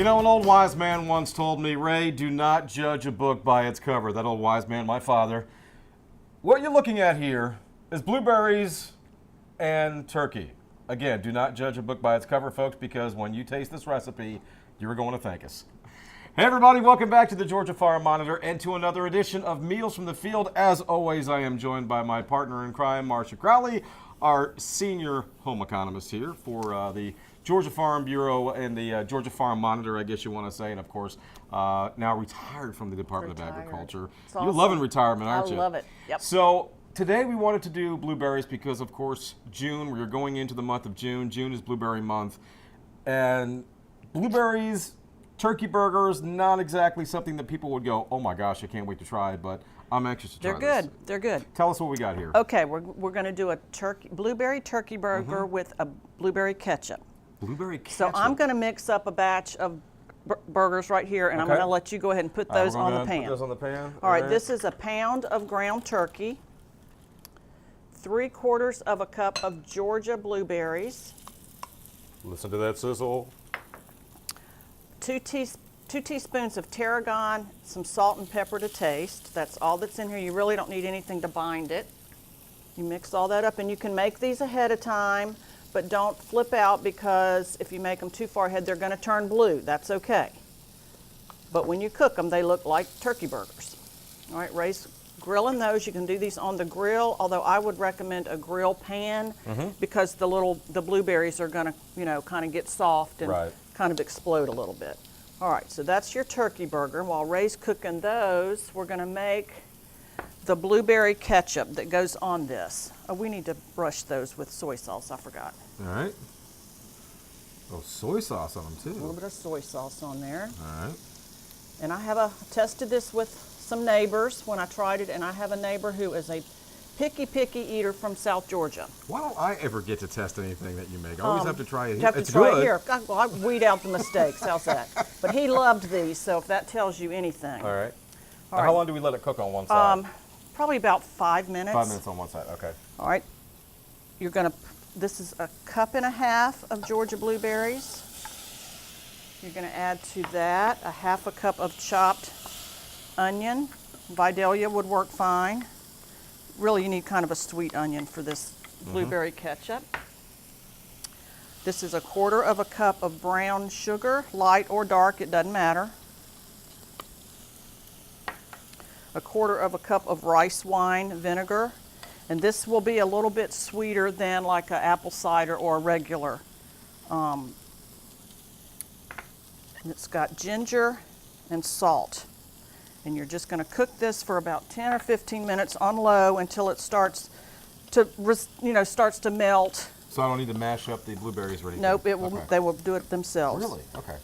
You know, an old wise man once told me, Ray, do not judge a book by its cover. That old wise man, my father. What you're looking at here is blueberries and turkey. Again, do not judge a book by its cover, folks, because when you taste this recipe, you're going to thank us. Hey, everybody, welcome back to the Georgia Farm Monitor and to another edition of Meals from the Field. As always, I am joined by my partner in crime, Marcia Crowley, our senior home economist here for the Georgia Farm Bureau and the Georgia Farm Monitor, I guess you want to say, and of course, now retired from the Department of Agriculture. Awesome. You're loving retirement, aren't you? I love it. Yep. So today we wanted to do blueberries because, of course, June, we're going into the month of June. June is blueberry month. And blueberries, turkey burgers, not exactly something that people would go, oh my gosh, I can't wait to try it, but I'm anxious to try this. They're good. They're good. Tell us what we got here. Okay, we're going to do a blueberry turkey burger with a blueberry ketchup. Blueberry ketchup. So I'm going to mix up a batch of burgers right here, and I'm going to let you go ahead and put those on the pan. Put those on the pan. All right, this is a pound of ground turkey, 3/4 of a cup of Georgia blueberries. Listen to that sizzle. 2 teaspoons of tarragon, some salt and pepper to taste. That's all that's in here. You really don't need anything to bind it. You mix all that up, and you can make these ahead of time, but don't flip out because if you make them too far ahead, they're going to turn blue. That's okay. But when you cook them, they look like turkey burgers. All right, Ray's grilling those. You can do these on the grill, although I would recommend a grill pan because the blueberries are going to, kind of get soft and kind of explode a little bit. All right, so that's your turkey burger. While Ray's cooking those, we're going to make the blueberry ketchup that goes on this. Oh, we need to brush those with soy sauce. I forgot. All right. Oh, soy sauce on them too. A little bit of soy sauce on there. All right. And I have tested this with some neighbors when I tried it, and I have a neighbor who is a picky eater from South Georgia. Why don't I ever get to test anything that you make? I always have to try it here. You have to try it here. Well, I weed out the mistakes. How's that? But he loved these, so if that tells you anything. All right. How long do we let it cook on one side? Probably about 5 minutes. 5 minutes on one side, okay. All right. This is a 1.5 cups of Georgia blueberries. You're going to add to that 1/2 cup of chopped onion. Vidalia would work fine. Really, you need kind of a sweet onion for this blueberry ketchup. This is 1/4 cup of brown sugar, light or dark, it doesn't matter. 1/4 cup of rice wine vinegar. And this will be a little bit sweeter than like an apple cider or a regular. It's got ginger and salt. And you're just going to cook this for about 10 or 15 minutes on low until it starts to, starts to melt. So I don't need to mash up the blueberries or anything? Nope, they will do it themselves. Really? Okay.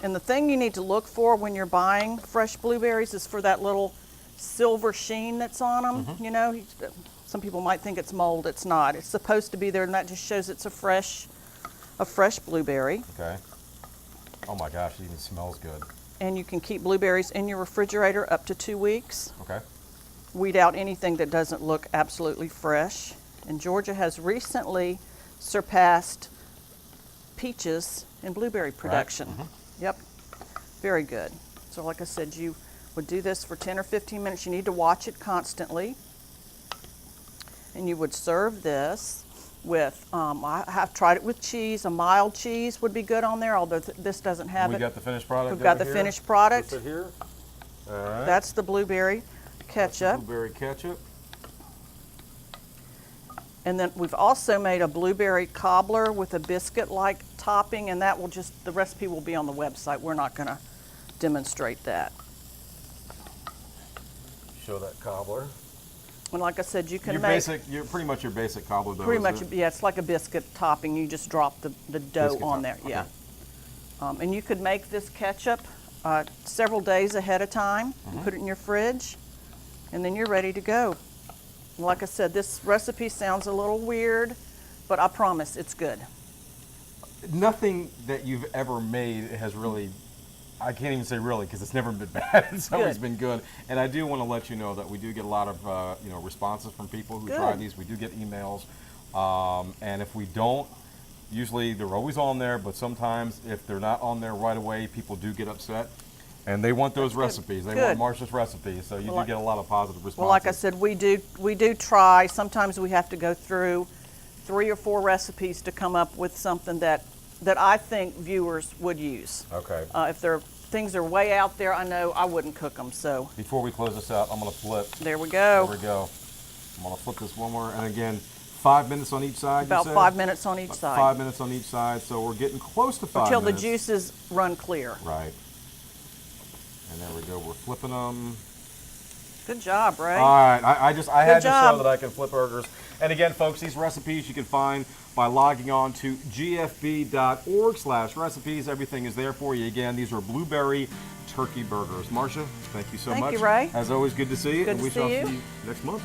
And the thing you need to look for when you're buying fresh blueberries is for that little silver sheen that's on them. Some people might think it's mold. It's not. It's supposed to be there, and that just shows it's a fresh blueberry. Okay. Oh my gosh, it even smells good. And you can keep blueberries in your refrigerator up to 2 weeks. Okay. Weed out anything that doesn't look absolutely fresh. And Georgia has recently surpassed peaches in blueberry production. Right. Yep. Very good. So like I said, you would do this for 10 or 15 minutes. You need to watch it constantly. And you would serve this with, I have tried it with cheese. A mild cheese would be good on there, although this doesn't have it. We got the finished product. We've got the finished product. Is it here? All right. That's the blueberry ketchup. Blueberry ketchup. And then we've also made a blueberry cobbler with a biscuit-like topping, and that will the recipe will be on the website. We're not going to demonstrate that. Show that cobbler. And like I said, you can You're pretty much your basic cobbler dough. Pretty much, yeah. It's like a biscuit topping. You just drop the dough Biscuit on top. there, Okay. yeah. And you could make this ketchup several days ahead of time. Put it in your fridge, and then you're ready to go. And like I said, this recipe sounds a little weird, but I promise it's good. Nothing that you've ever made has really, I can't even say really, because it's never been bad. It's always been good. And I do want to let you know that we do get a lot of responses from people who try these. We do get emails, and if we don't Usually they're always on there, but sometimes if they're not on there right away, people do get upset. And they want those recipes. They want Marcia's recipes, so you do get a lot of positive responses. Well, like I said, we do try. Sometimes we have to go through 3 or 4 recipes to come up with something that I think viewers would use. Okay. If things are way out there, I know I wouldn't cook them. So before we close this out, I'm going to flip. there we go. There we go. I'm going to flip this one more, and again, 5 minutes on each side. About 5 minutes on each side. 5 minutes on each side, so we're getting close to 5 until minutes. the juices run clear. Right. And there we go. We're flipping them. Good job, Ray. All right. I had to job. show that I can flip burgers. And again, folks, these recipes you can find by logging on to gfb.org/recipes. Everything is there for you. Again, these are blueberry turkey burgers. Marcia, thank you so much. Thank you, Ray. As always, good to see you. Good and we to see shall you. see you next month.